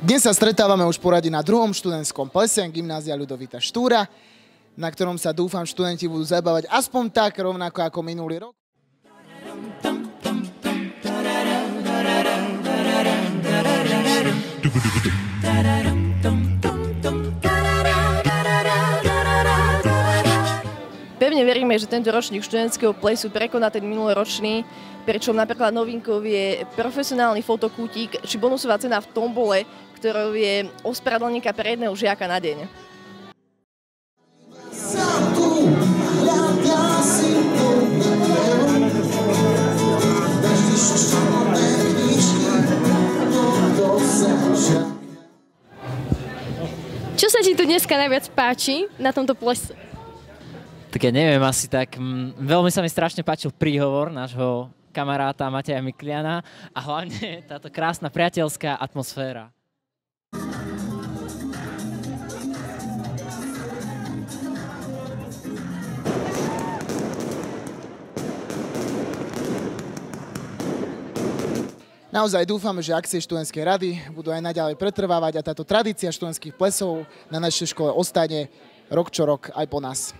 Dnes sa stretávame už poradí na druhom študentskom plese Gymnázia Ľudovita Štúra, na ktorom sa dúfam študenti budú zabávať aspoň tak rovnako ako minulý rok. Pevne veríme, že tento ročník študentského plesu prekoná ten minuloročný, pričom napríklad novinkou je profesionálny fotokútik či bonusová cena v tombole, ktorou je ospravedlníka pre jedného žiaka na deň. Čo sa ti tu dneska najviac páči na tomto plese? Tak ja neviem, asi tak veľmi sa mi strašne páčil príhovor nášho kamaráta Mateja Mikliana a hlavne táto krásna priateľská atmosféra. Naozaj dúfame, že akcie študentskej rady budú aj naďalej pretrvávať a táto tradícia študentských plesov na našej škole ostane rok čo rok aj po nás.